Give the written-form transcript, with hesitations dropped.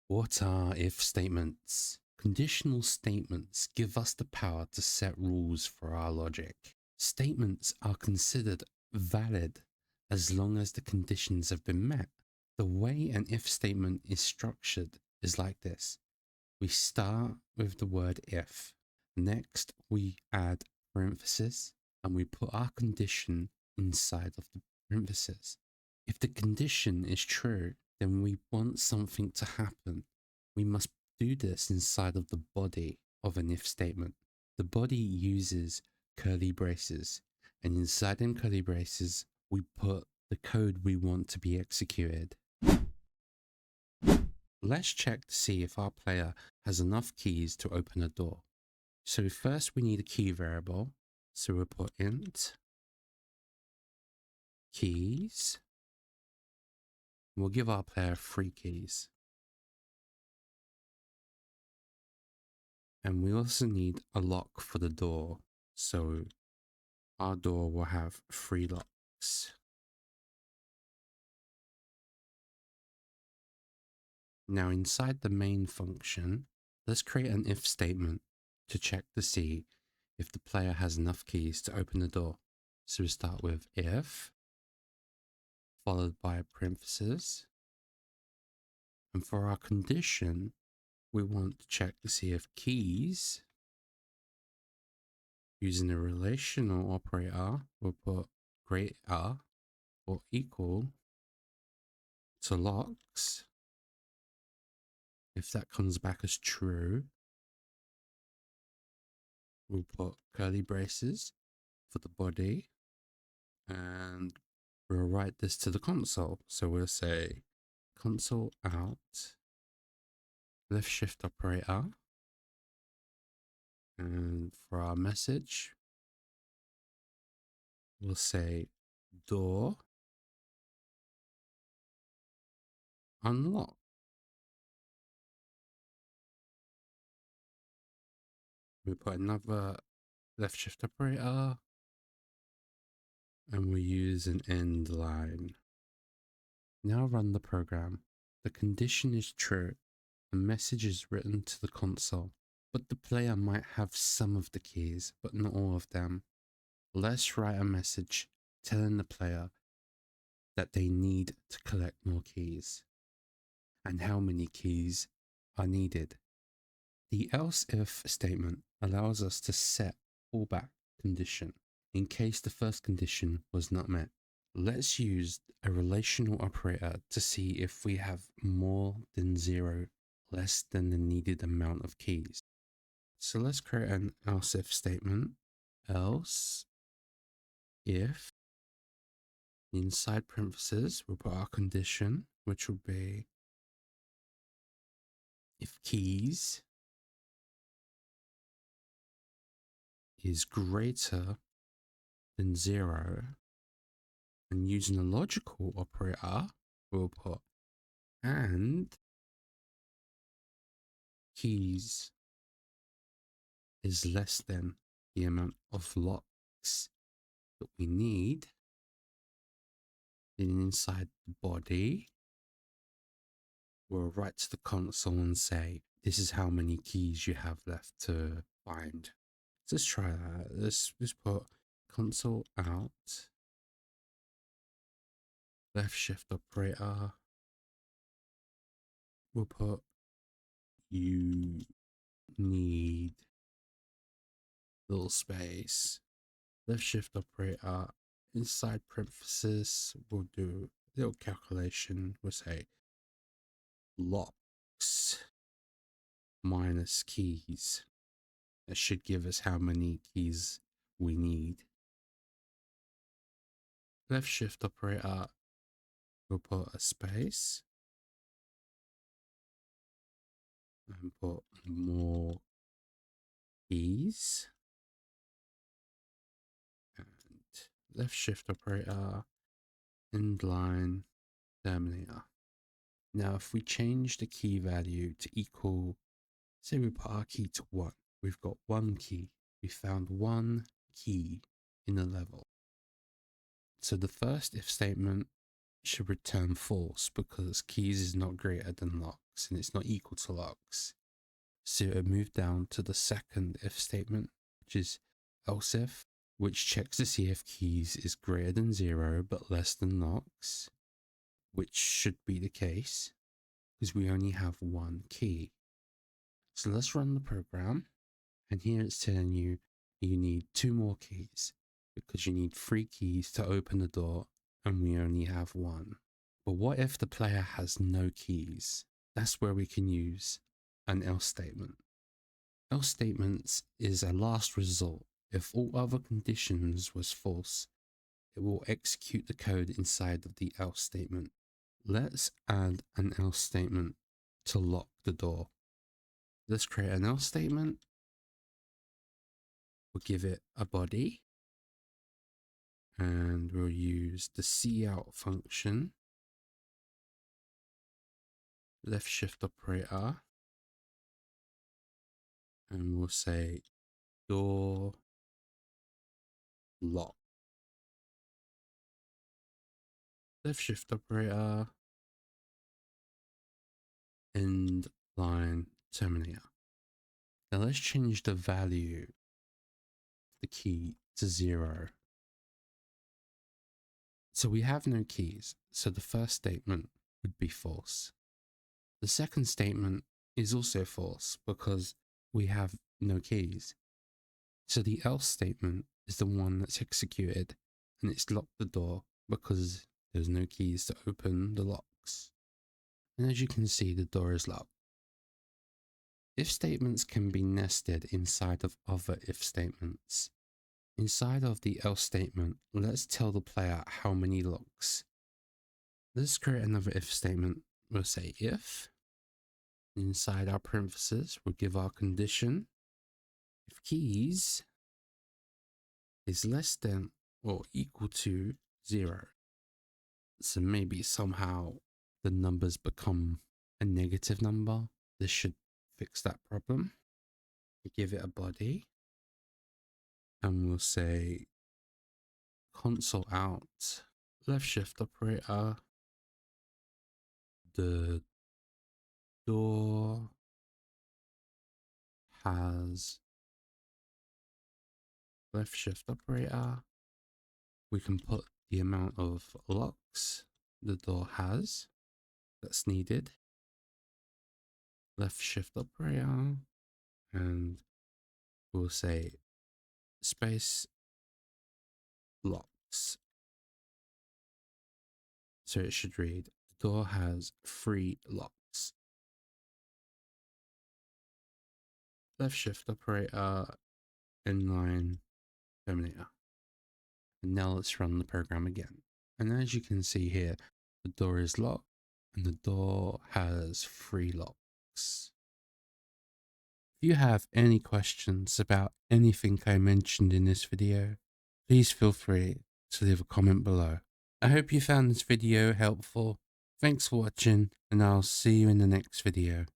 What are if statements? Conditional statements give us the power to set rules for our logic. Statements are considered valid as long as the conditions have been met. The way an if statement is structured is like this. We start with the word if. Next, we add parentheses and we put our condition inside of the parentheses. If the condition is true, then we want something to happen. We must do this inside of the body of an if statement. The body uses curly braces, and inside them curly braces, we put the code we want to be executed. Let's check to see if our player has enough keys to open a door. So first we need a key variable. So we'll put int keys. We'll give our player 3 keys. And we also need a lock for the door. So our door will have 3 locks. Now inside the main function, let's create an if statement to check to see if the player has enough keys to open the door. So we start with if, followed by a parenthesis. And for our condition, we want to check to see if keys, using a relational operator, we'll put greater or equal to locks. If that comes back as true, we'll put curly braces for the body and we'll write this to the console. So we'll say console out, left shift operator, and for our message, we'll say door unlock. We put another left shift operator and we use an end line. Now run the program. The condition is true. A message is written to the console, but the player might have some of the keys, but not all of them. Let's write a message telling the player that they need to collect more keys and how many keys are needed. The else if statement allows us to set fallback condition in case the first condition was not met. Let's use a relational operator to see if we have more than 0, less than the needed amount of keys. So let's create an else if statement. Else if, inside parentheses, we'll put our condition, which will be if keys is greater than 0, and using a logical operator, we'll put and keys is less than the amount of locks that we need. Then inside the body, we'll write to the console and say, this is how many keys you have left to find. Let's try that. Let's put console out, left shift operator. We'll put you need little space, left shift operator, inside parenthesis, we'll do a little calculation. We'll say locks minus keys. That should give us how many keys we need. Left shift operator, we'll put a space and put more keys. And left shift operator, end line, terminator. Now, if we change the key value to equal, say we put our key to 1, we've got 1 key. We found 1 key in a level. So the first if statement should return false because keys is not greater than locks and it's not equal to locks. So it moved down to the second if statement, which is else if, which checks to see if keys is greater than 0 but less than locks, which should be the case because we only have one key. So let's run the program, and here it's telling you you need 2 more keys because you need 3 keys to open the door and we only have 1. But what if the player has no keys? That's where we can use an else statement. Else statements is a last resort. If all other conditions was false, it will execute the code inside of the else statement. Let's add an else statement to lock the door. Let's create an else statement. We'll give it a body and we'll use the cout function, left shift operator, and we'll say door lock, left shift operator, end line terminator. Now let's change the value of the key to 0. So we have no keys, so the first statement would be false. The second statement is also false because we have no keys. So the else statement is the one that's executed and it's locked the door because there's no keys to open the locks. And as you can see, the door is locked. If statements can be nested inside of other if statements. Inside of the else statement, let's tell the player how many locks. Let's create another if statement. We'll say if. Inside our parentheses, we'll give our condition. If keys is less than or equal to 0. So maybe somehow the numbers become a negative number. This should fix that problem. We give it a body. And we'll say console out, left shift operator, the door has, left shift operator. We can put the amount of locks the door has that's needed. Left shift operator, and we'll say space locks. So it should read, the door has 3 locks. Left shift operator, inline terminator. And now let's run the program again. And as you can see here, the door is locked and the door has 3 locks. If you have any questions about anything I mentioned in this video, please feel free to leave a comment below. I hope you found this video helpful. Thanks for watching, and I'll see you in the next video.